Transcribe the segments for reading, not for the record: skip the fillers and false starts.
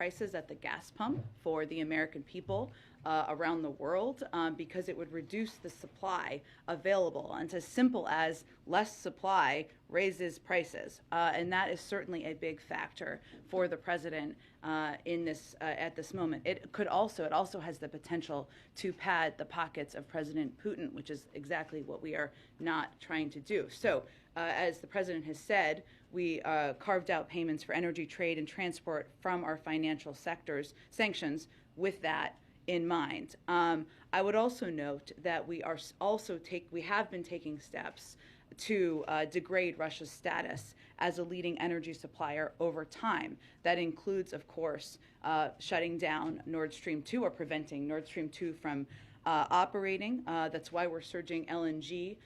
prices at the gas pump for the American people around the world, because it would reduce the supply available. And it's as simple as less supply raises prices. And that is certainly a big factor for the president in this at this moment. It also has the potential to pad the pockets of President Putin, which is exactly what we are not trying to do. So, as the president has said, we carved out payments for energy, trade, and transport from our financial sectors sanctions with that in mind. I would also note that we have been taking steps to degrade Russia's status as a leading energy supplier over time. That includes, of course, shutting down Nord Stream 2 or preventing Nord Stream 2 from operating. That's why we're surging LNG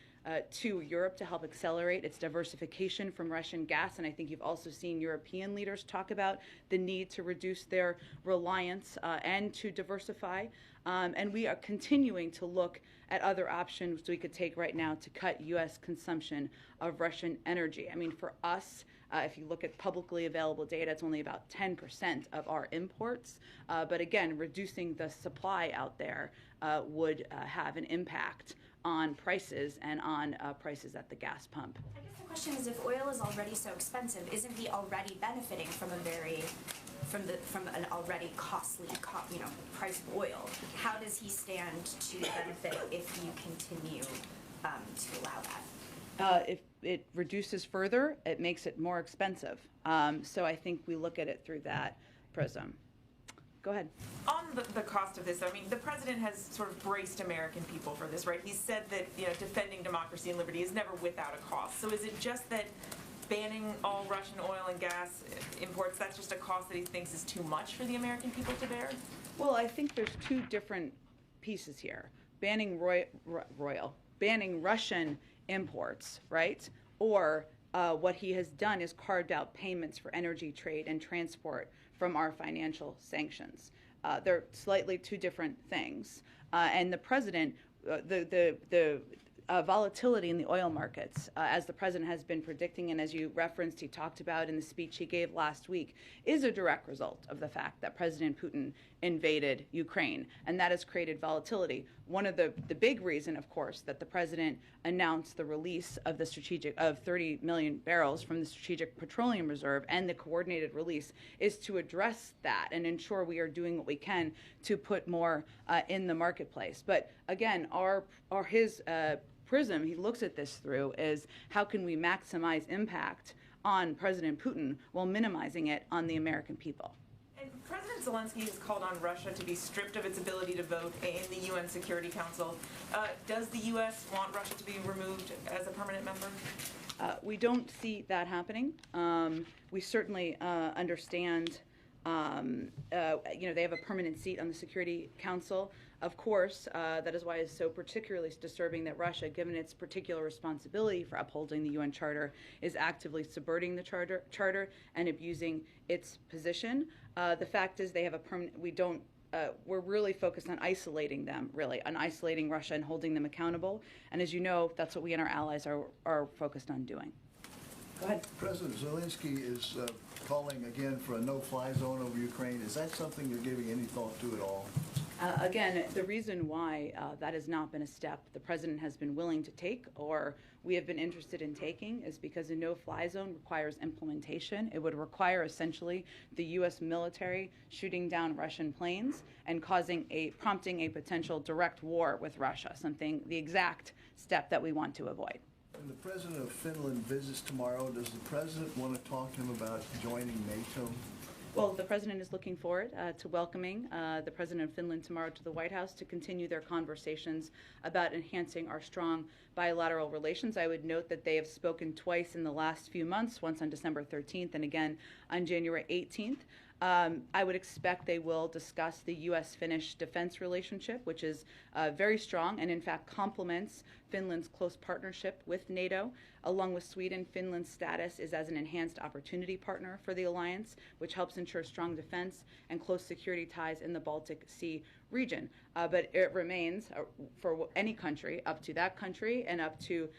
to Europe to help accelerate its diversification from Russian gas. And I think you've also seen European leaders talk about the need to reduce their reliance and to diversify. And we are continuing to look at other options we could take right now to cut U.S. consumption of Russian energy. I mean, for us, if you look at publicly available data, it's only about 10% of our imports. But again, reducing the supply out there would have an impact on prices and on prices at the gas pump. I guess the question is, if oil is already so expensive, isn't he already benefiting from an already costly price of oil? How does he stand to benefit if you continue to allow that? If it reduces further, it makes it more expensive. So I think we look at it through that prism. Go ahead. On the cost of this, I mean, the president has sort of braced American people for this, right? He said that defending democracy and liberty is never without a cost. So is it just that banning all Russian oil and gas imports, that's just a cost that he thinks is too much for the American people to bear? Well, I think there's two different pieces here. Banning banning Russian imports, right? Or what he has done is carved out payments for energy, trade, and transport from our financial sanctions. They're slightly two different things. And the president, the volatility in the oil markets, as the president has been predicting and as you referenced, he talked about in the speech he gave last week, is a direct result of the fact that President Putin invaded Ukraine, and that has created volatility. One of the big reason, of course, that the president announced the release of of 30 million barrels from the Strategic Petroleum Reserve and the coordinated release is to address that and ensure we are doing what we can to put more in the marketplace. But again, his prism he looks at this through is how can we maximize impact on President Putin while minimizing it on the American people. And President Zelensky has called on Russia to be stripped of its ability to vote in the UN Security Council. Does the U.S. want Russia to be removed as a permanent member? We don't see that happening. We certainly understand they have a permanent seat on the Security Council. Of course, that is why it's so particularly disturbing that Russia, given its particular responsibility for upholding the UN Charter, is actively subverting the Charter and abusing its position. The fact is they have a permanent, we're really focused on isolating them, on isolating Russia and holding them accountable. And as you know, that's what we and our allies are focused on doing. Go ahead. President Zelensky is calling again for a no-fly zone over Ukraine. Is that something you're giving any thought to at all? Again, the reason why that has not been a step the president has been willing to take or we have been interested in taking is because a no-fly zone requires implementation. It would require essentially the U.S. military shooting down Russian planes and prompting a potential direct war with Russia, the exact step that we want to avoid. When the president of Finland visits tomorrow, does the president want to talk to him about joining NATO? Well, the president is looking forward to welcoming the president of Finland tomorrow to the White House to continue their conversations about enhancing our strong bilateral relations. I would note that they have spoken twice in the last few months, once on December 13th and again on January 18th. I would expect they will discuss the U.S.-Finnish defense relationship, which is very strong and in fact complements Finland's close partnership with NATO. Along with Sweden, Finland's status is as an enhanced opportunity partner for the alliance, which helps ensure strong defense and close security ties in the Baltic Sea region. But it remains for any country, up to that country and up to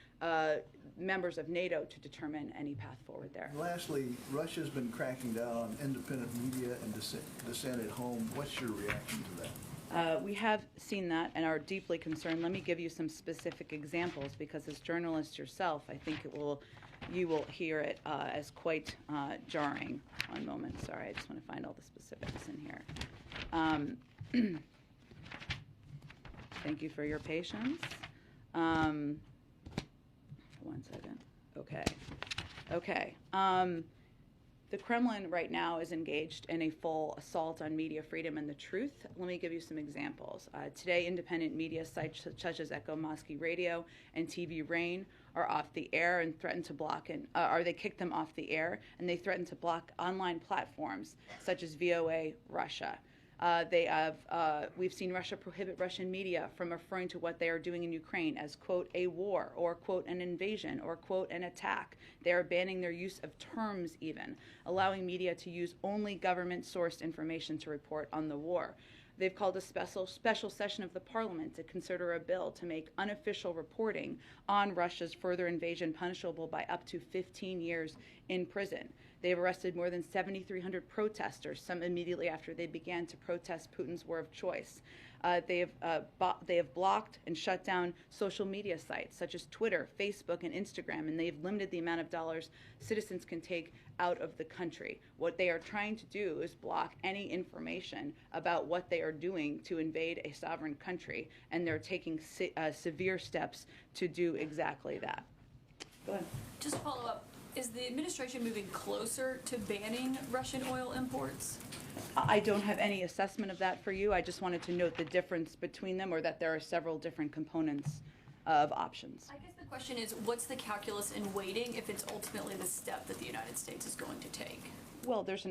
members of NATO to determine any path forward there. Lastly, Russia's been cracking down on independent media and dissent at home. What's your reaction to that? We have seen that and are deeply concerned. Let me give you some specific examples, because as journalists yourself, I think you will hear it as quite jarring. One moment, sorry, I just want to find all the specifics in here. Thank you for your patience. One second. Okay. The Kremlin right now is engaged in a full assault on media freedom and the truth. Let me give you some examples. Today, independent media sites such as Echo Moscow Radio and TV Rain are off the air and threaten to block, they kicked them off the air, and they threaten to block online platforms such as VOA Russia. We've seen Russia prohibit Russian media from referring to what they are doing in Ukraine as, quote, a war, or, quote, an invasion, or, quote, an attack. They are banning their use of terms even, allowing media to use only government-sourced information to report on the war. They've called a special session of the parliament to consider a bill to make unofficial reporting on Russia's further invasion punishable by up to 15 years in prison. They have arrested more than 7,300 protesters, some immediately after they began to protest Putin's war of choice. They have blocked and shut down social media sites such as Twitter, Facebook, and Instagram, and they've limited the amount of dollars citizens can take out of the country. What they are trying to do is block any information about what they are doing to invade a sovereign country, and they're taking severe steps to do exactly that. Go ahead. Just to follow up, is the administration moving closer to banning Russian oil imports? I don't have any assessment of that for you. I just wanted to note the difference between them, or that there are several different components of options. I guess the question is, what's the calculus in waiting if it's ultimately the step that the United States is going to take? Well, there's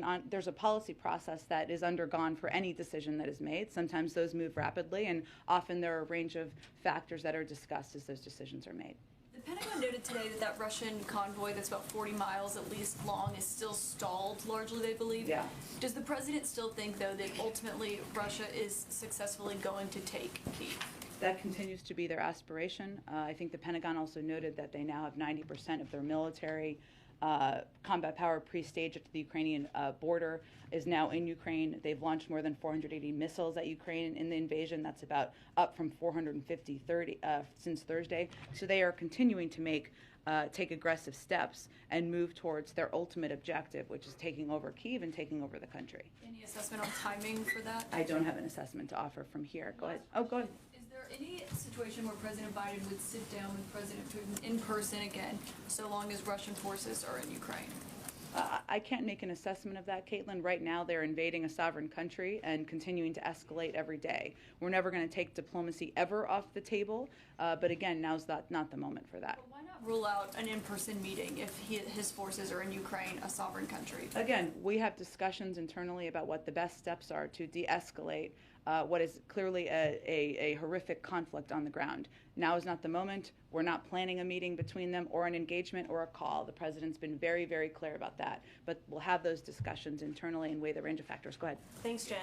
a policy process that is undergone for any decision that is made. Sometimes those move rapidly, and often there are a range of factors that are discussed as those decisions are made. The Pentagon noted today that Russian convoy that's about 40 miles at least long is still stalled, largely, they believe. Yeah. Does the president still think, though, that ultimately Russia is successfully going to take Kyiv? That continues to be their aspiration. I think the Pentagon also noted that they now have 90% of their military combat power pre-staged at the Ukrainian border is now in Ukraine. They've launched more than 480 missiles at Ukraine in the invasion. That's about up from 450 since Thursday. So they are continuing to take aggressive steps and move towards their ultimate objective, which is taking over Kyiv and taking over the country. Any assessment on timing for that? I don't have an assessment to offer from here. Go ahead. Oh, go ahead. Is there any situation where President Biden would sit down with President Putin in person again, so long as Russian forces are in Ukraine? I can't make an assessment of that, Caitlin. Right now, they're invading a sovereign country and continuing to escalate every day. We're never going to take diplomacy ever off the table, but again, now's not the moment for that. But why not rule out an in-person meeting if his forces are in Ukraine, a sovereign country? Again, we have discussions internally about what the best steps are to de-escalate what is clearly a horrific conflict on the ground. Now is not the moment. We're not planning a meeting between them or an engagement or a call. The president's been very, very clear about that. But we'll have those discussions internally and weigh the range of factors. Go ahead. Thanks, Jen.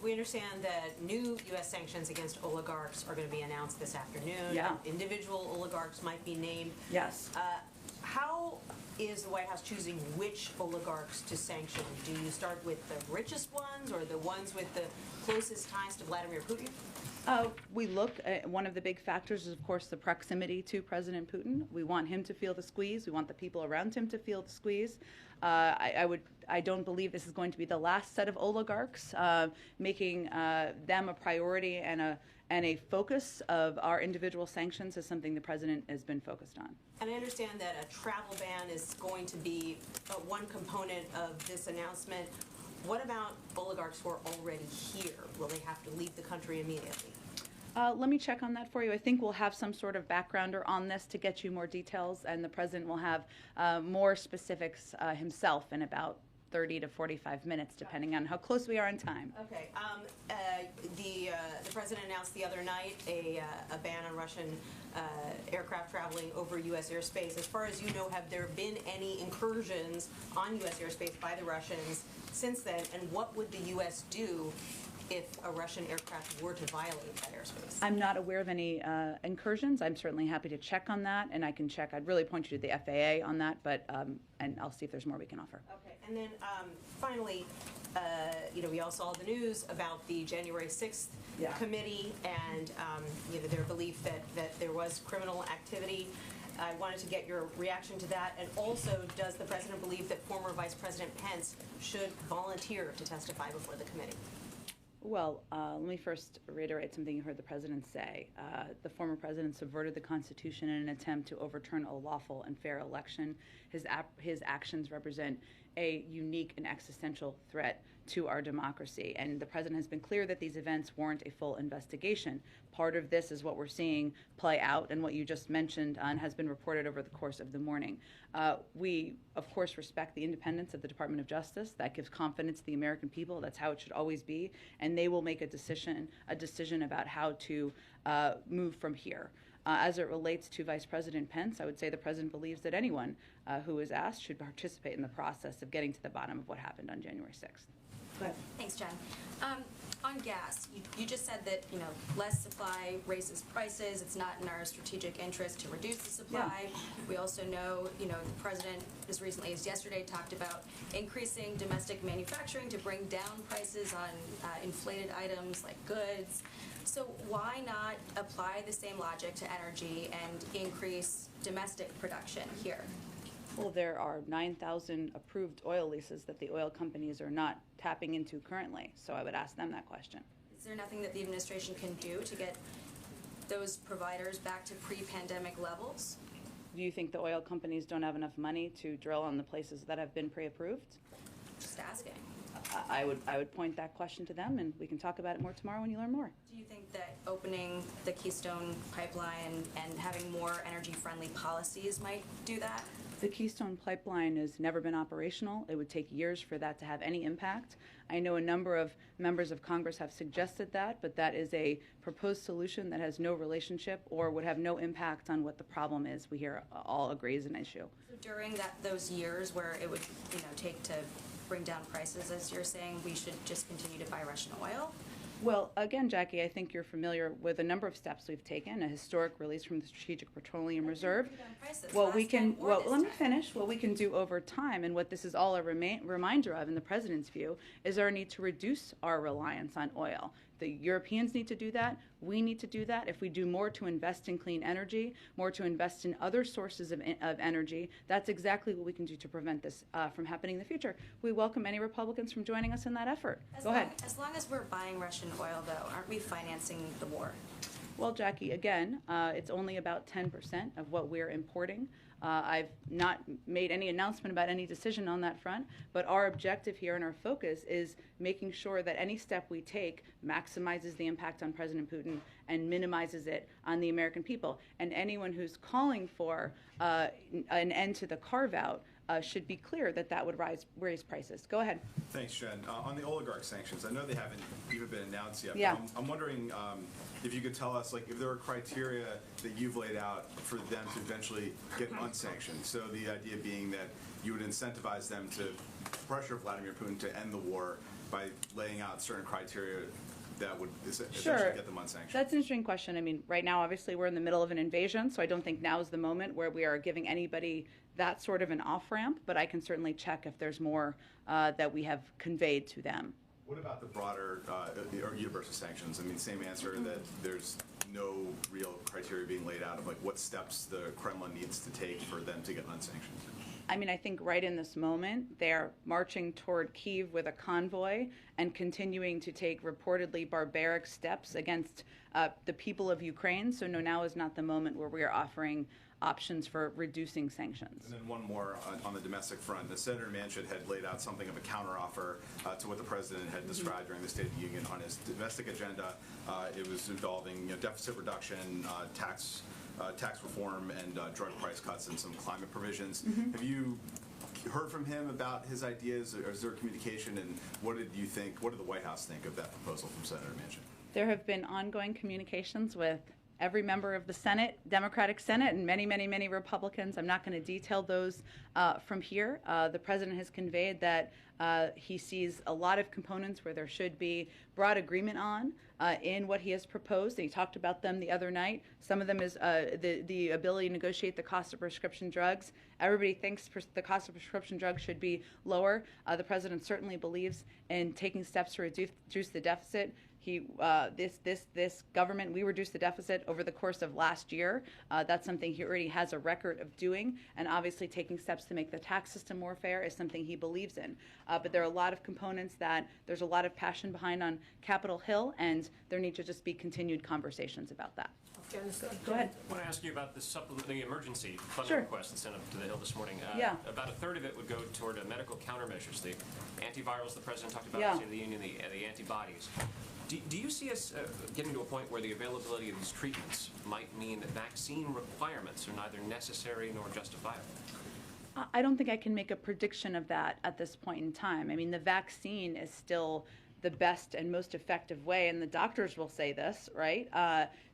We understand that new U.S. sanctions against oligarchs are going to be announced this afternoon. Yeah. Individual oligarchs might be named. Yes. How is the White House choosing which oligarchs to sanction? Do you start with the richest ones or the ones with the closest ties to Vladimir Putin? We look at one of the big factors is, of course, the proximity to President Putin. We want him to feel the squeeze. We want the people around him to feel the squeeze. I don't believe this is going to be the last set of oligarchs. Making them a priority and a focus of our individual sanctions is something the president has been focused on. And I understand that a travel ban is going to be one component of this announcement. What about oligarchs who are already here? Will they have to leave the country immediately? Let me check on that for you. I think we'll have some sort of backgrounder on this to get you more details, and the president will have more specifics himself in about 30 to 45 minutes, depending on how close we are in time. Okay. The president announced the other night a ban on Russian aircraft traveling over U.S. airspace. As far as you know, have there been any incursions on U.S. airspace by the Russians since then? And what would the U.S. do if a Russian aircraft were to violate that airspace? I'm not aware of any incursions. I'm certainly happy to check on that, and I can check. I'd really point you to the FAA on that, but and I'll see if there's more we can offer. Okay, and then finally, we all saw the news about the January 6th Yeah. committee and their belief that there was criminal activity. I wanted to get your reaction to that, and also, does the president believe that former Vice President Pence should volunteer to testify before the committee? Well, let me first reiterate something you heard the president say. The former president subverted the Constitution in an attempt to overturn a lawful and fair election. His actions represent a unique and existential threat to our democracy. And the president has been clear that these events warrant a full investigation. Part of this is what we're seeing play out and what you just mentioned and has been reported over the course of the morning. We, of course, respect the independence of the Department of Justice. That gives confidence to the American people. That's how it should always be. And they will make a decision about how to move from here. As it relates to Vice President Pence, I would say the president believes that anyone who is asked should participate in the process of getting to the bottom of what happened on January 6th. Go ahead. Thanks, Jen. On gas, you just said that, less supply raises prices. It's not in our strategic interest to reduce the supply. Yeah. We also know, the president as recently as yesterday talked about increasing domestic manufacturing to bring down prices on inflated items like goods. So why not apply the same logic to energy and increase domestic production here? Well, there are 9,000 approved oil leases that the oil companies are not tapping into currently, so I would ask them that question. Is there nothing that the administration can do to get those providers back to pre-pandemic levels? Do you think the oil companies don't have enough money to drill on the places that have been pre-approved? Just asking. I would point that question to them, and we can talk about it more tomorrow when you learn more. Do you think that opening the Keystone Pipeline and having more energy-friendly policies might do that? The Keystone Pipeline has never been operational. It would take years for that to have any impact. I know a number of members of Congress have suggested that, but that is a proposed solution that has no relationship or would have no impact on what the problem is. We here all agree is an issue. So during those years where it would take to bring down prices, as you're saying, we should just continue to buy Russian oil? Well, again, Jackie, I think you're familiar with a number of steps we've taken, a historic release from the Strategic Petroleum Reserve. What we can, let me finish. What we can do over time, and what this is all a reminder of in the president's view, is our need to reduce our reliance on oil. The Europeans need to do that. We need to do that. If we do more to invest in clean energy, more to invest in other sources of energy, that's exactly what we can do to prevent this from happening in the future. We welcome any Republicans from joining us in that effort. Go ahead. As long as we're buying Russian oil, though, aren't we financing the war? Well, Jackie, again, it's only about 10% of what we're importing. I've not made any announcement about any decision on that front, but our objective here and our focus is making sure that any step we take maximizes the impact on President Putin and minimizes it on the American people. And anyone who's calling for an end to the carve-out should be clear that that would raise prices. Go ahead. Thanks, Jen. On the oligarch sanctions, I know they haven't even been announced yet. Yeah. But I'm wondering if you could tell us, if there are criteria that you've laid out for them to eventually get unsanctioned. So the idea being that you would incentivize them to pressure Vladimir Putin to end the war by laying out certain criteria that would essentially get them unsanctioned. That's an interesting question. I mean, right now, obviously, we're in the middle of an invasion, so I don't think now is the moment where we are giving anybody that sort of an off-ramp, but I can certainly check if there's more that we have conveyed to them. What about the broader or universal sanctions? I mean, same answer, that there's no real criteria being laid out of what steps the Kremlin needs to take for them to get unsanctioned. I mean, I think right in this moment, they're marching toward Kyiv with a convoy and continuing to take reportedly barbaric steps against the people of Ukraine. So no, now is not the moment where we are offering options for reducing sanctions. And then one more on the domestic front. Senator Manchin had laid out something of a counteroffer to what the president had described during the State of the Union on his domestic agenda. It was involving deficit reduction, tax reform, and drug price cuts and some climate provisions. Have you heard from him about his ideas, or is there communication, and what did the White House think of that proposal from Senator Manchin? There have been ongoing communications with every member of the Senate, Democratic Senate, and many, many, many Republicans. I'm not going to detail those from here. The president has conveyed that he sees a lot of components where there should be broad agreement on in what he has proposed. And he talked about them the other night. Some of them is the ability to negotiate the cost of prescription drugs. Everybody thinks the cost of prescription drugs should be lower. The president certainly believes in taking steps to reduce the deficit. This government, we reduced the deficit over the course of last year. That's something he already has a record of doing, and obviously taking steps to make the tax system more fair is something he believes in. But there are a lot of components that there's a lot of passion behind on Capitol Hill, and there need to just be continued conversations about that. Go ahead. I want to ask you about the emergency funding Sure. request that's sent up to the Hill this morning. Yeah. About a third of it would go toward medical countermeasures, the antivirals the president talked about, Yeah. the State of the Union, the antibodies. Do you see us getting to a point where the availability of these treatments might mean that vaccine requirements are neither necessary nor justifiable? I don't think I can make a prediction of that at this point in time. I mean, the vaccine is still the best and most effective way, and the doctors will say this, right,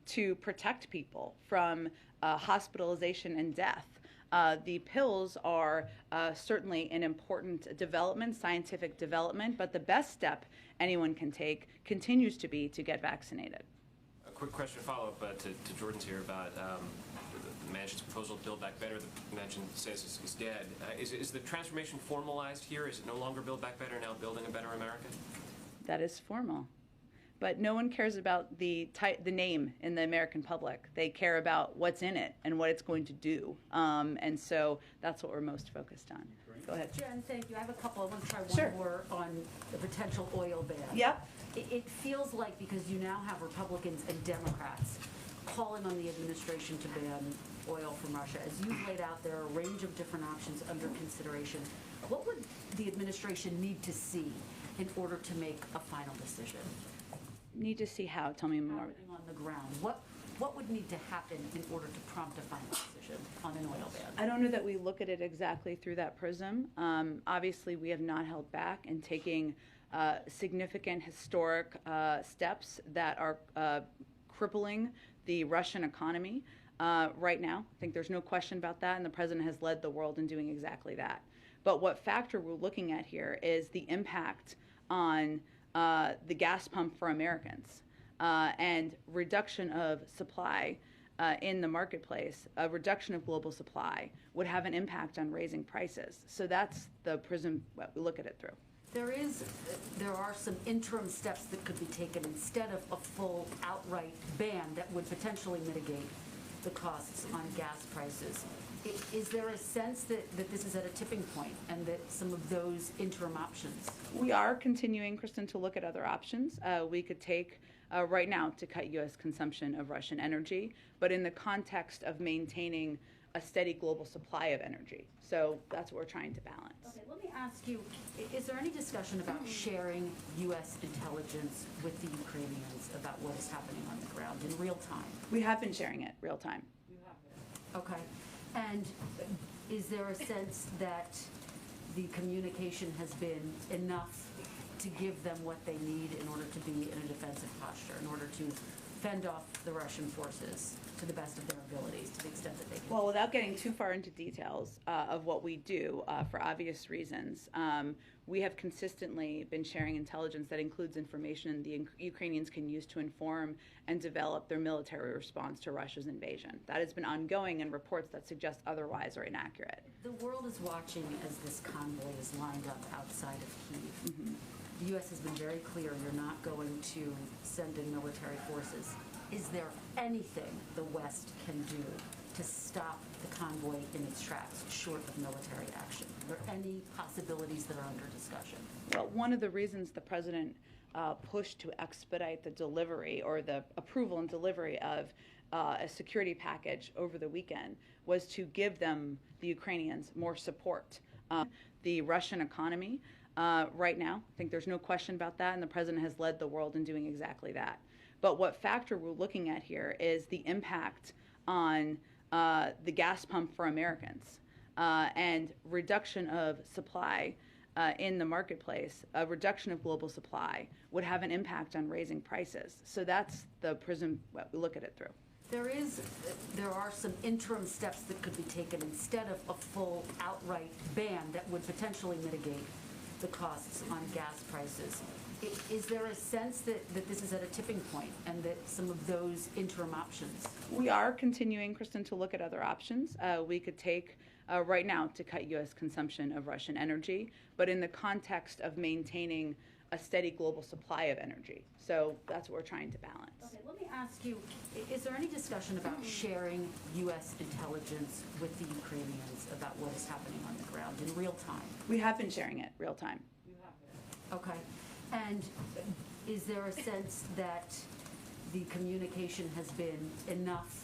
to protect people from hospitalization and death. The pills are certainly an important development, scientific development, but the best step anyone can take continues to be to get vaccinated. A quick question follow-up to Jordan's here about the management's proposal to Build Back Better. The management says is dead. Is the transformation formalized here? Is it no longer Build Back Better, now Building a Better America? That is formal. But no one cares about the name in the American public. They care about what's in it and what it's going to do. And so that's what we're most focused on. Go ahead. Jen, thank you. I have a couple. I want to try one Sure. more on the potential oil ban. Yep. It feels like because you now have Republicans and Democrats calling on the administration to ban oil from Russia, as you've laid out, there are a range of different options under consideration. What would the administration need to see in order to make a final decision? Need to see how. Tell me more. Happening on the ground. What would need to happen in order to prompt a final decision on an oil ban? I don't know that we look at it exactly through that prism. Obviously, we have not held back in taking significant historic steps that are crippling the Russian economy right now. I think there's no question about that, and the president has led the world in doing exactly that. But what factor we're looking at here is the impact on the gas pump for Americans and reduction of supply in the marketplace. A reduction of global supply would have an impact on raising prices. So that's the prism we look at it through. There are some interim steps that could be taken instead of a full outright ban that would potentially mitigate the costs on gas prices. Is there a sense that this is at a tipping point and that some of those interim options? We are continuing, Kristen, to look at other options. We could take right now to cut U.S. consumption of Russian energy, but in the context of maintaining a steady global supply of energy. So that's what we're trying to balance. Okay, let me ask you, is there any discussion about sharing U.S. intelligence with the Ukrainians about what is happening on the ground in real time? We have been sharing it real time. Okay. And is there a sense that the communication has been enough to give them what they need in order to be in a defensive posture, in order to fend off the Russian forces to the best of their abilities, to the extent that they can? Well, without getting too far into details of what we do, for obvious reasons, we have consistently been sharing intelligence that includes information the Ukrainians can use to inform and develop their military response to Russia's invasion. That has been ongoing, and reports that suggest otherwise are inaccurate. The world is watching as this convoy is lined up outside of Kyiv. Mm-hmm. The U.S. has been very clear you're not going to send in military forces. Is there anything the West can do to stop the convoy in its tracks, short of military action? Are there any possibilities that are under discussion? Well, one of the reasons the president pushed to expedite the delivery or the approval and delivery of a security package over the weekend was to give them, the Ukrainians, more support. The Russian economy right now, I think there's no question about that, and the president has led the world in doing exactly that. But what factor we're looking at here is the impact on the gas pump for Americans and reduction of supply in the marketplace. A reduction of global supply would have an impact on raising prices. So that's the prism we look at it through. There are some interim steps that could be taken instead of a full outright ban that would potentially mitigate the costs on gas prices. Is there a sense that this is at a tipping point and that some of those interim options? We are continuing, Kristen, to look at other options. We could take right now to cut U.S. consumption of Russian energy, but in the context of maintaining a steady global supply of energy. So that's what we're trying to balance. Okay, let me ask you, is there any discussion about sharing U.S. intelligence with the Ukrainians about what is happening on the ground in real time? We have been sharing it real time. Okay. And is there a sense that the communication has been enough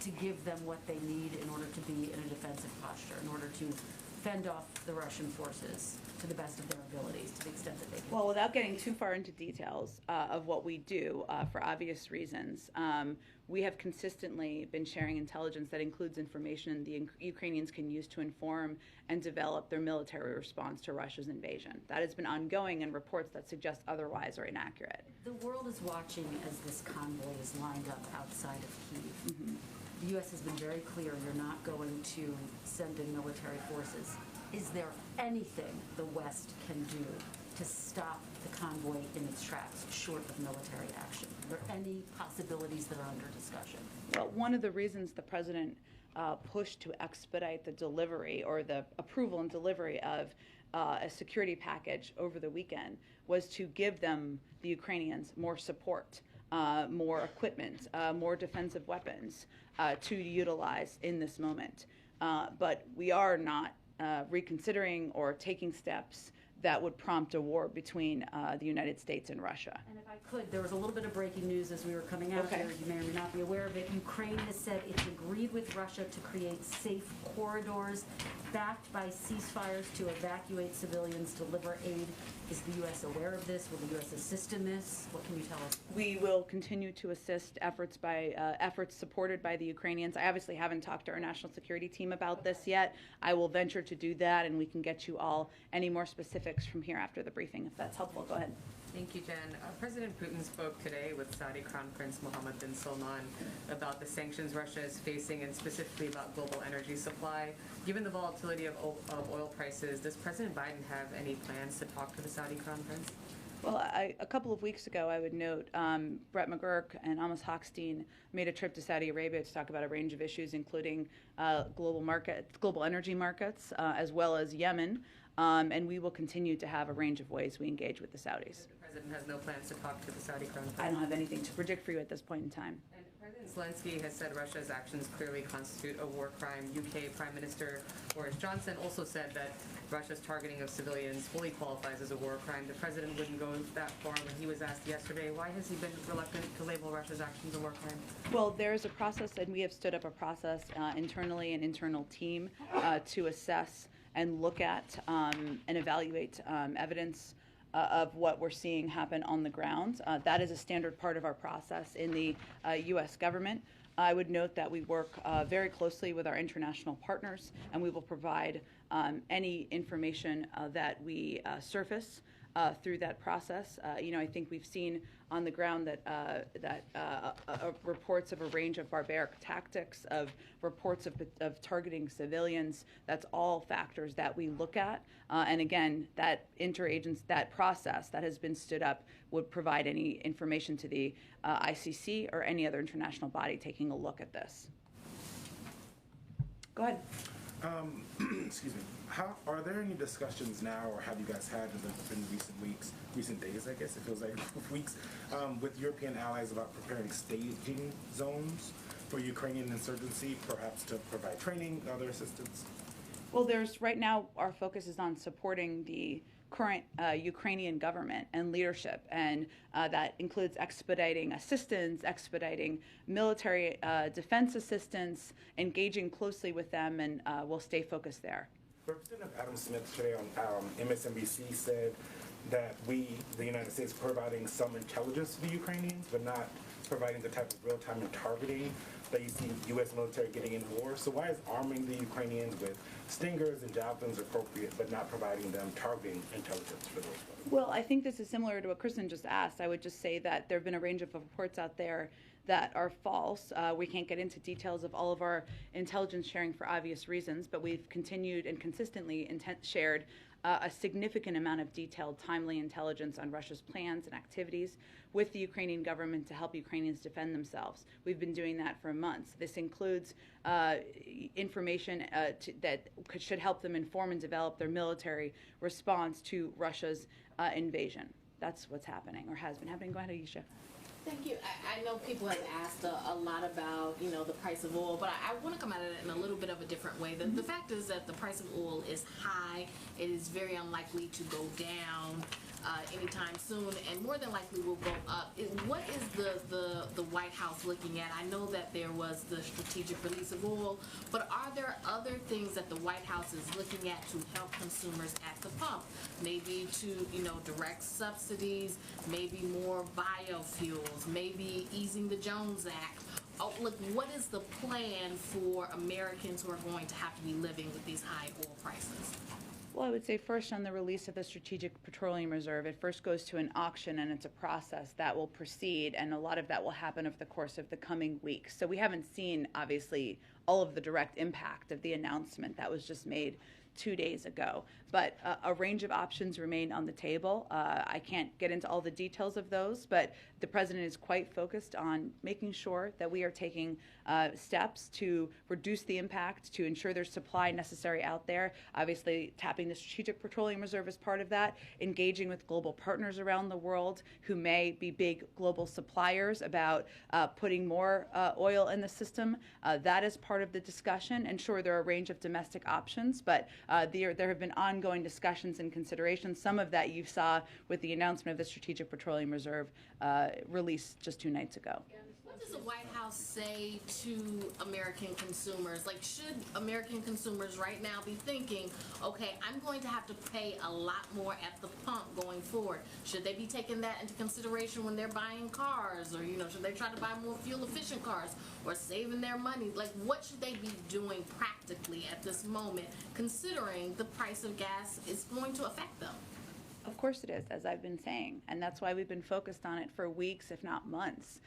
to give them what they need in order to be in a defensive posture, in order to fend off the Russian forces to the best of their abilities, to the extent that they can? Well, without getting too far into details of what we do, for obvious reasons, we have consistently been sharing intelligence that includes information the Ukrainians can use to inform and develop their military response to Russia's invasion. That has been ongoing, and reports that suggest otherwise are inaccurate. The world is watching as this convoy is lined up outside of Kyiv. Mm-hmm. The U.S. has been very clear you're not going to send in military forces. Is there anything the West can do to stop the convoy in its tracks, short of military action? Are there any possibilities that are under discussion? Well, one of the reasons the president pushed to expedite the delivery or the approval and delivery of a security package over the weekend was to give them, the Ukrainians, more support, more equipment, more defensive weapons to utilize in this moment. But we are not reconsidering or taking steps that would prompt a war between the United States and Russia. And if I could, there was a little bit of breaking news as we were coming out here. You may or may not be aware of it. Ukraine has said it's agreed with Russia to create safe corridors backed by ceasefires to evacuate civilians, deliver aid. Is the U.S. aware of this? Will the U.S. assist in this? What can you tell us? We will continue to assist efforts supported by the Ukrainians. I obviously haven't talked to our national security team about this yet. I will venture to do that, and we can get you all any more specifics from here after the briefing, if that's helpful. Go ahead. Thank you, Jen. President Putin spoke today with Saudi Crown Prince Mohammed bin Salman about the sanctions Russia is facing and specifically about global energy supply. Given the volatility of oil prices, does President Biden have any plans to talk to the Saudi Crown Prince? Well, a couple of weeks ago, I would note Brett McGurk and Amos Hochstein made a trip to Saudi Arabia to talk about a range of issues, including global energy markets, as well as Yemen. And we will continue to have a range of ways we engage with the Saudis. The President has no plans to talk to the Saudi Crown Prince? I don't have anything to predict for you at this point in time. And President Zelensky has said Russia's actions clearly constitute a war crime. UK Prime Minister Boris Johnson also said that Russia's targeting of civilians fully qualifies as a war crime. The President wouldn't go that far when he was asked yesterday. Why has he been reluctant to label Russia's actions a war crime? Well, there is a process, and we have stood up a process internally, an internal team, to assess and look at and evaluate evidence of what we're seeing happen on the ground. That is a standard part of our process in the U.S. government. I would note that we work very closely with our international partners, and we will provide any information that we surface through that process. I think we've seen on the ground that reports of a range of barbaric tactics, of reports of targeting civilians. That's all factors that we look at. And again, that process that has been stood up would provide any information to the ICC or any other international body taking a look at this. Go ahead. Excuse me. Are there any discussions now, or have you guys had in recent days, I guess it feels like weeks, with European allies about preparing staging zones for Ukrainian insurgency, perhaps to provide training, other assistance? Well, right now our focus is on supporting the current Ukrainian government and leadership, and that includes expediting assistance, expediting military defense assistance, engaging closely with them, and we'll stay focused there. Representative Adam Smith today on MSNBC said that the United States, providing some intelligence to the Ukrainians, but not providing the type of real-time targeting that you see U.S. military getting in war. So why is arming the Ukrainians with Stingers and Javelins appropriate, but not providing them targeting intelligence for those folks? Well, I think this is similar to what Kristen just asked. I would just say that there have been a range of reports out there that are false. We can't get into details of all of our intelligence sharing for obvious reasons, but we've continued and consistently shared a significant amount of detailed, timely intelligence on Russia's plans and activities with the Ukrainian government to help Ukrainians defend themselves. We've been doing that for months. This includes information that should help them inform and develop their military response to Russia's invasion. That's what's happening or has been happening. Go ahead, Aisha. Thank you. I know people have asked a lot about, the price of oil, but I want to come at it in a little bit of a different way. The fact is that the price of oil is high. It is very unlikely to go down anytime soon, and more than likely will go up. What is the White House looking at? I know that there was the strategic release of oil, but are there other things that the White House is looking at to help consumers at the pump? Maybe to, direct subsidies, maybe more biofuels, maybe easing the Jones Act. Oh, look, what is the plan for Americans who are going to have to be living with these high oil prices? Well, I would say first on the release of the Strategic Petroleum Reserve, it first goes to an auction and it's a process that will proceed, and a lot of that will happen over the course of the coming weeks. So we haven't seen, obviously, all of the direct impact of the announcement that was just made 2 days ago. But a range of options remain on the table. I can't get into all the details of those, but the president is quite focused on making sure that we are taking steps to reduce the impact, to ensure there's supply necessary out there. Obviously, tapping the Strategic Petroleum Reserve is part of that, engaging with global partners around the world who may be big global suppliers about putting more oil in the system. That is part of the discussion. And sure, there are a range of domestic options, but there have been ongoing discussions and considerations. Some of that you saw with the announcement of the Strategic Petroleum Reserve released just 2 nights ago. What does the White House say to American consumers? Like, should American consumers right now be thinking, okay, I'm going to have to pay a lot more at the pump going forward? Should they be taking that into consideration when they're buying cars? Or, should they try to buy more fuel-efficient cars or saving their money? Like, what should they be doing practically at this moment, considering the price of gas is going to affect them? Of course it is, as I've been saying, and that's why we've been focused on it for weeks, if not months,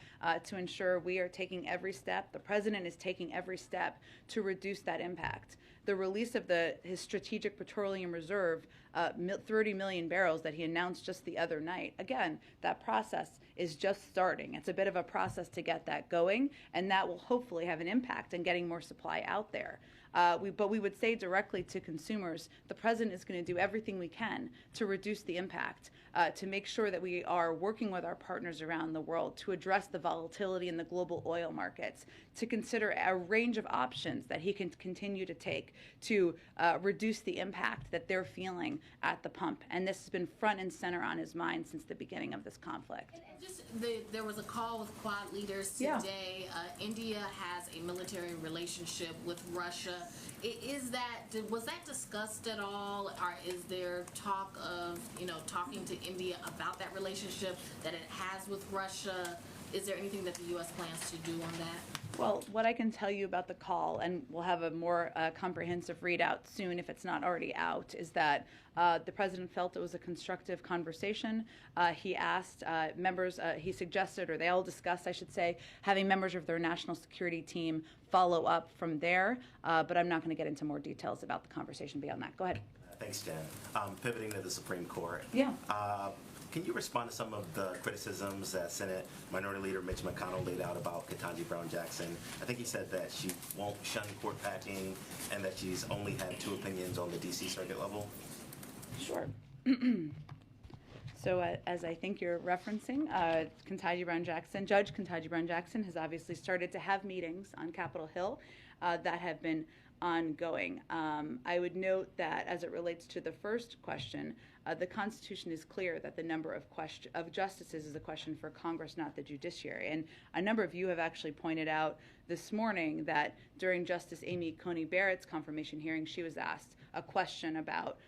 to ensure we are taking every step. The president is taking every step to reduce that impact. The release of his Strategic Petroleum Reserve, 30 million barrels that he announced just the other night. Again, that process is just starting. It's a bit of a process to get that going, and that will hopefully have an impact on getting more supply out there. But we would say directly to consumers, the president is going to do everything we can to reduce the impact, to make sure that we are working with our partners around the world to address the volatility in the global oil markets, to consider a range of options that he can continue to take to reduce the impact that they're feeling at the pump. And this has been front and center on his mind since the beginning of this conflict. There was a call with Quad leaders today. Yeah. India has a military relationship with Russia. Was that discussed at all? Or is there talk of, talking to India about that relationship that it has with Russia? Is there anything that the U.S. plans to do on that? Well, what I can tell you about the call, and we'll have a more comprehensive readout soon if it's not already out, is that the president felt it was a constructive conversation. He asked members, he suggested, or they all discussed, I should say, having members of their national security team follow up from there. But I'm not going to get into more details about the conversation beyond that. Go ahead. Thanks, Jen. Pivoting to the Supreme Court. Yeah. Can you respond to some of the criticisms that Senate Minority Leader Mitch McConnell laid out about Ketanji Brown Jackson? I think he said that she won't shun court packing and that she's only had 2 opinions on the D.C. Circuit level. Sure. So as I think you're referencing, Ketanji Brown Jackson, Judge Ketanji Brown Jackson has obviously started to have meetings on Capitol Hill that have been ongoing. I would note that as it relates to the first question, the Constitution is clear that the number of justices is a question for Congress, not the judiciary. And a number of you have actually pointed out this morning that during Justice Amy Coney Barrett's confirmation hearing, she was asked a question about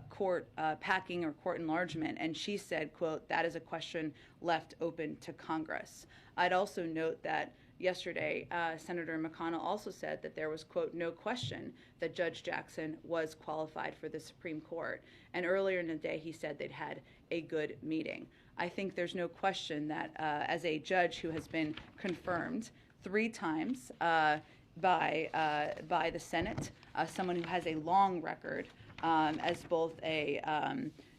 court packing or court enlargement, and she said, quote, that is a question left open to Congress. I'd also note that yesterday, Senator McConnell also said that there was, quote, no question that Judge Jackson was qualified for the Supreme Court. And earlier in the day, he said they'd had a good meeting. I think there's no question that as a judge who has been confirmed 3 times by the Senate, someone who has a long record as both a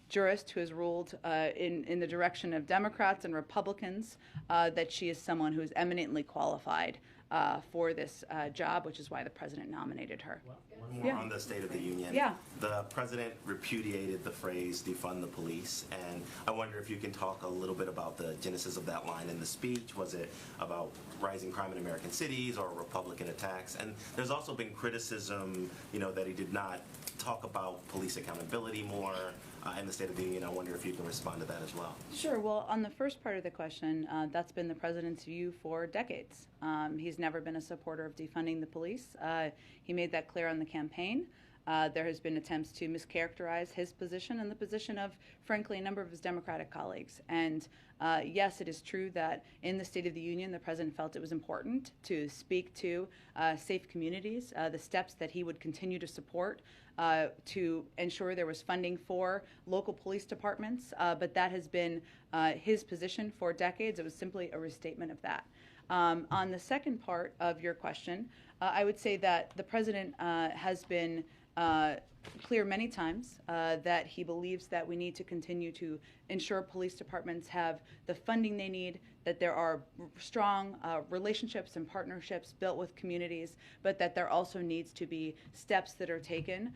jurist who has ruled in the direction of Democrats and Republicans, that she is someone who is eminently qualified for this job, which is why the president nominated her. One more on the State of the Union. Yeah. The president repudiated the phrase defund the police, and I wonder if you can talk a little bit about the genesis of that line in the speech. Was it about rising crime in American cities or Republican attacks? And there's also been criticism, that he did not talk about police accountability more in the State of the Union. I wonder if you can respond to that as well. Sure. Well, on the first part of the question, that's been the president's view for decades. He's never been a supporter of defunding the police. He made that clear on the campaign. There has been attempts to mischaracterize his position and the position of, frankly, a number of his Democratic colleagues. And yes, it is true that in the State of the Union, the president felt it was important to speak to safe communities, the steps that he would continue to support to ensure there was funding for local police departments. But that has been his position for decades. It was simply a restatement of that. On the second part of your question, I would say that the president has been clear many times that he believes that we need to continue to ensure police departments have the funding they need, that there are strong relationships and partnerships built with communities, but that there also needs to be steps that are taken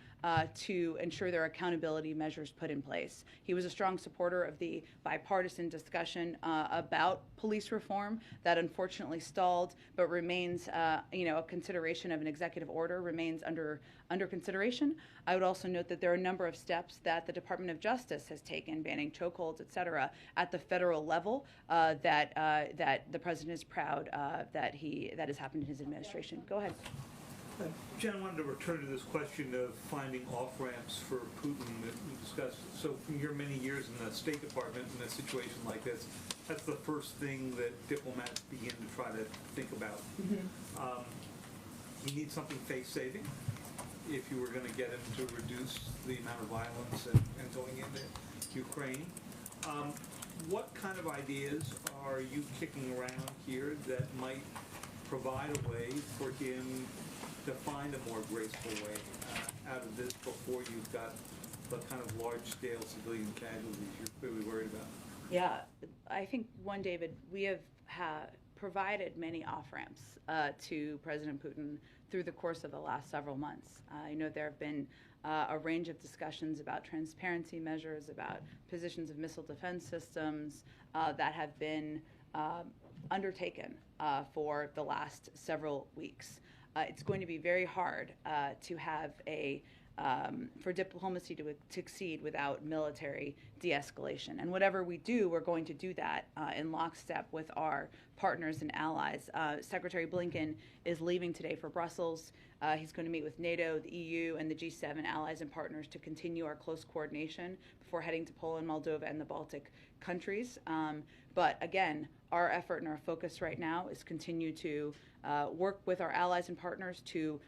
to ensure there are accountability measures put in place. He was a strong supporter of the bipartisan discussion about police reform that unfortunately stalled, but remains, a consideration of an executive order remains under consideration. I would also note that there are a number of steps that the Department of Justice has taken, banning chokeholds, et cetera, at the federal level that the president is proud that has happened in his administration. Go ahead. Jen, I wanted to return to this question of finding off-ramps for Putin that we discussed. So from your many years in the State Department in a situation like this, that's the first thing that diplomats begin to try to think about. You need something face-saving if you were going to get him to reduce the amount of violence and going into Ukraine. What kind of ideas are you kicking around here that might provide a way for him to find a more graceful way out of this before you've got the kind of large-scale civilian casualties you're clearly worried about? Yeah, I think, David, we have provided many off-ramps to President Putin through the course of the last several months. I know there have been a range of discussions about transparency measures, about positions of missile defense systems that have been undertaken for the last several weeks. It's going to be very hard to have for diplomacy to succeed without military de-escalation. And whatever we do, we're going to do that in lockstep with our partners and allies. Secretary Blinken is leaving today for Brussels. He's going to meet with NATO, the EU, and the G7 allies and partners to continue our close coordination before heading to Poland, Moldova, and the Baltic countries. But again, our effort and our focus right now is continue to work with our allies and partners to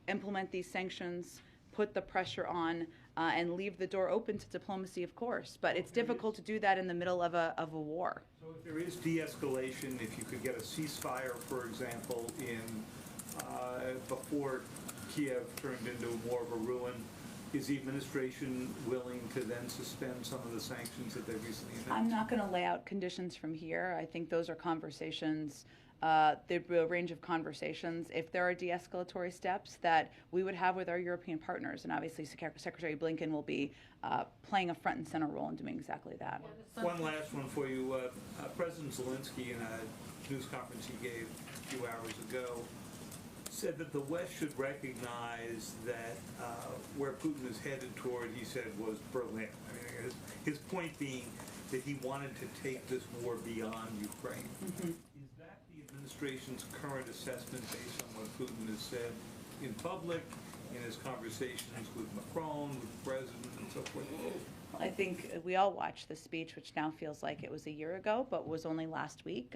implement these sanctions, put the pressure on, and leave the door open to diplomacy, of course. But it's difficult to do that in the middle of a war. So if there is de-escalation, if you could get a ceasefire, for example, before Kiev turned into more of a ruin, is the administration willing to then suspend some of the sanctions that they've recently announced? I'm not going to lay out conditions from here. I think those are conversations. There'd be a range of conversations if there are de-escalatory steps that we would have with our European partners, and obviously Secretary Blinken will be playing a front and center role in doing exactly that. One last one for you. President Zelensky, in a news conference he gave a few hours ago, said that the West should recognize that where Putin is headed toward, he said, was Berlin. I mean, his point being that he wanted to take this war beyond Ukraine. Is that the administration's current assessment based on what Putin has said in public, in his conversations with Macron, with the president, and so forth? I think we all watched the speech, which now feels like it was a year ago, but was only last week,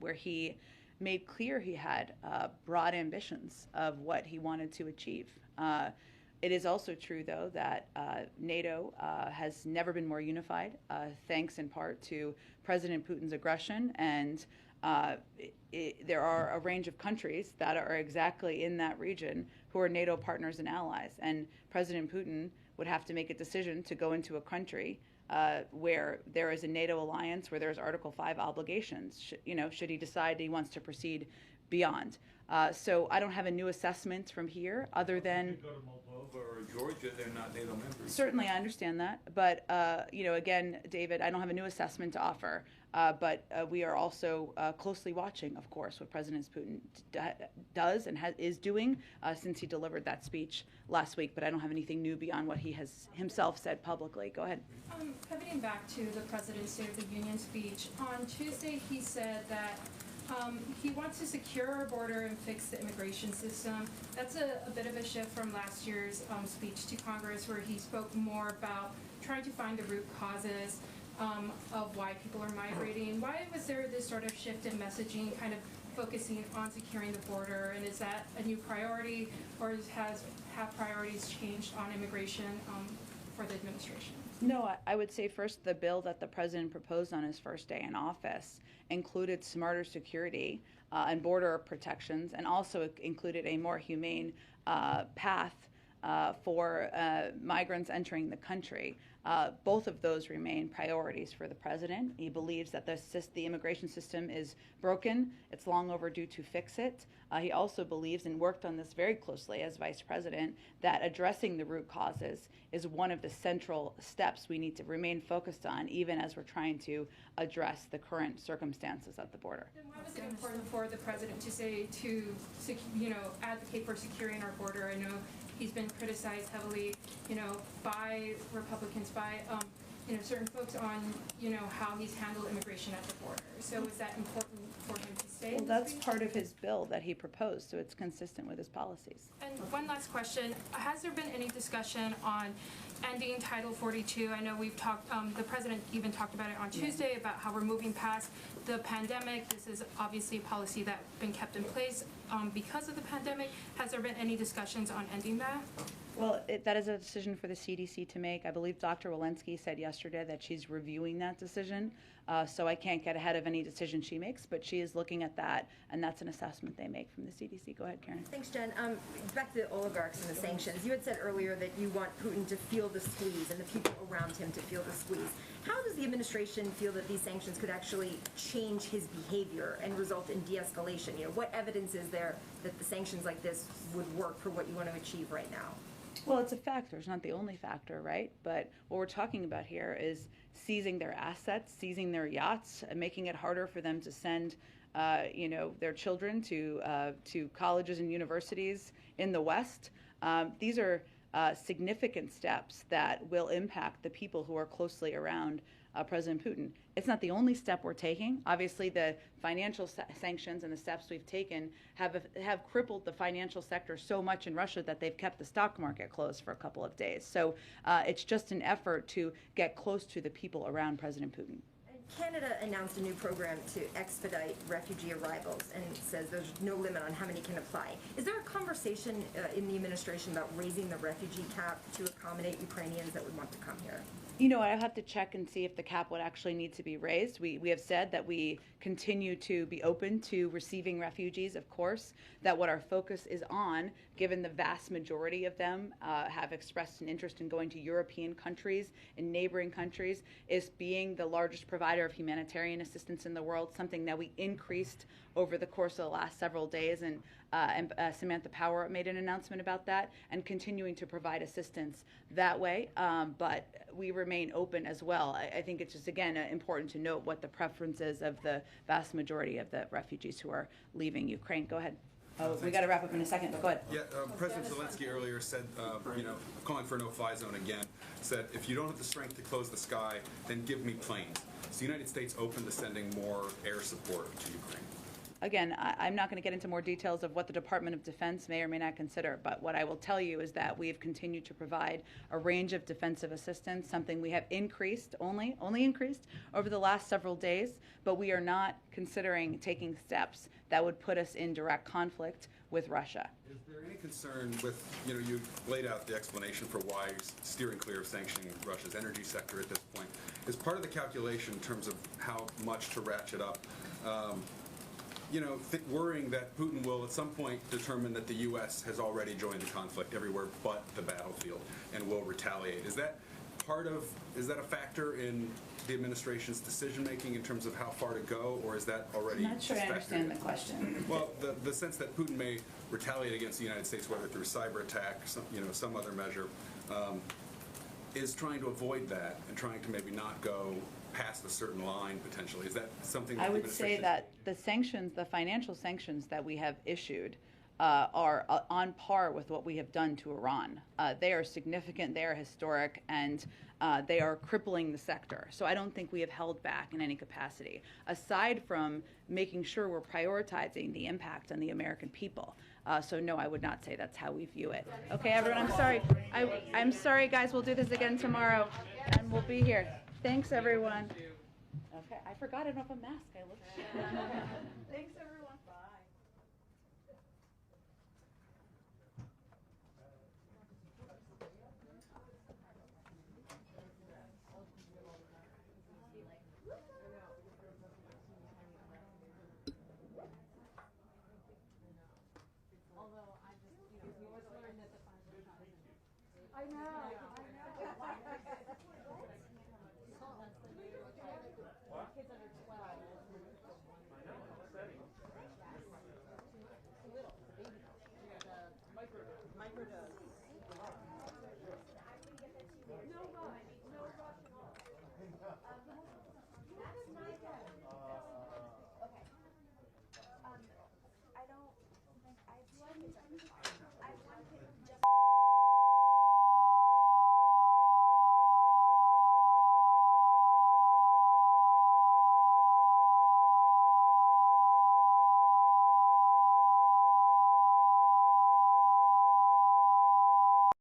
where he made clear he had broad ambitions of what he wanted to achieve. It is also true, though, that NATO has never been more unified, thanks in part to President Putin's aggression. And there are a range of countries that are exactly in that region who are NATO partners and allies. And President Putin would have to make a decision to go into a country where there is a NATO alliance, where there's Article 5 obligations, should he decide he wants to proceed beyond. So I don't have a new assessment from here other than... If you go to Moldova or Georgia, they're not NATO members. Certainly, I understand that. But, again, David, I don't have a new assessment to offer. But we are also closely watching, of course, what President Putin does and is doing since he delivered that speech last week. But I don't have anything new beyond what he has himself said publicly. Go ahead. Pivoting back to the President's State of the Union speech, on Tuesday he said that he wants to secure our border and fix the immigration system. That's a bit of a shift from last year's speech to Congress, where he spoke more about trying to find the root causes of why people are migrating. Why was there this sort of shift in messaging, kind of focusing on securing the border? And is that a new priority, or have priorities changed on immigration for the administration? No, I would say first the bill that the president proposed on his first day in office included smarter security and border protections, and also included a more humane path for migrants entering the country. Both of those remain priorities for the president. He believes that the immigration system is broken. It's long overdue to fix it. He also believes, and worked on this very closely as vice president, that addressing the root causes is one of the central steps we need to remain focused on, even as we're trying to address the current circumstances at the border. Then why was it important for the president to say advocate for securing our border? I know he's been criticized heavily, by Republicans, by certain folks on, how he's handled immigration at the border. So is that important for him to say? Well, that's part of his bill that he proposed, so it's consistent with his policies. And one last question: has there been any discussion on ending Title 42? I know we've talked. The president even talked about it on Tuesday about how we're moving past the pandemic. This is obviously a policy that's been kept in place because of the pandemic. Has there been any discussions on ending that? Well, that is a decision for the CDC to make. I believe Dr. Walensky said yesterday that she's reviewing that decision, so I can't get ahead of any decision she makes, but she is looking at that, and that's an assessment they make from the CDC. Go ahead, Karen. Thanks, Jen. Back to the oligarchs and the sanctions. You had said earlier that you want Putin to feel the squeeze and the people around him to feel the squeeze. How does the administration feel that these sanctions could actually change his behavior and result in de-escalation? What evidence is there that the sanctions like this would work for what you want to achieve right now? Well, it's a factor. It's not the only factor, right? But what we're talking about here is seizing their assets, seizing their yachts, and making it harder for them to send, their children to colleges and universities in the West. These are significant steps that will impact the people who are closely around President Putin. It's not the only step we're taking. Obviously, the financial sanctions and the steps we've taken have crippled the financial sector so much in Russia that they've kept the stock market closed for a couple of days. So it's just an effort to get close to the people around President Putin. Canada announced a new program to expedite refugee arrivals and says there's no limit on how many can apply. Is there a conversation in the administration about raising the refugee cap to accommodate Ukrainians that would want to come here? I have to check and see if the cap would actually need to be raised. We have said that we continue to be open to receiving refugees, of course, that what our focus is on, given the vast majority of them have expressed an interest in going to European countries and neighboring countries, is being the largest provider of humanitarian assistance in the world, something that we increased over the course of the last several days, and Samantha Power made an announcement about that, and continuing to provide assistance that way. But we remain open as well. I think it's just, again, important to note what the preference is of the vast majority of the refugees who are leaving Ukraine. Go ahead. Oh, we got to wrap up in a second, but go ahead. Yeah, President Zelensky earlier said, calling for a no-fly zone again, said, if you don't have the strength to close the sky, then give me planes. Is the United States open to sending more air support to Ukraine? again, I'm not going to get into more details of what the Department of Defense may or may not consider, but what I will tell you is that we have continued to provide a range of defensive assistance, something we have increased, only increased over the last several days, but we are not considering taking steps that would put us in direct conflict with Russia. Is there any concern with, you've laid out the explanation for why you're steering clear of sanctioning Russia's energy sector at this point. Is part of the calculation in terms of how much to ratchet up, worrying that Putin will at some point determine that the U.S. has already joined the conflict everywhere but the battlefield and will retaliate? Is that a factor in the administration's decision-making in terms of how far to go, or is that already I'm not sure I factored understand in? the question. Well, the sense that Putin may retaliate against the United States, whether through cyber attack, some other measure, is trying to avoid that and trying to maybe not go past a certain line potentially. Is that something that I the would say administration- that the sanctions, the financial sanctions that we have issued are on par with what we have done to Iran. They are significant, they are historic, and they are crippling the sector. So I don't think we have held back in any capacity, aside from making sure we're prioritizing the impact on the American people. So no, I would not say that's how we view it. Okay, everyone, I'm sorry. I'm sorry, guys. We'll do this again tomorrow, and we'll be here. Thanks, everyone. Okay, I forgot I don't have a mask. I look. Thanks, everyone. Bye. I know. Kids under 12. Little, baby. Microdose. No rush. No rush at all. That's my dad. Okay. I don't think I have kids under 12.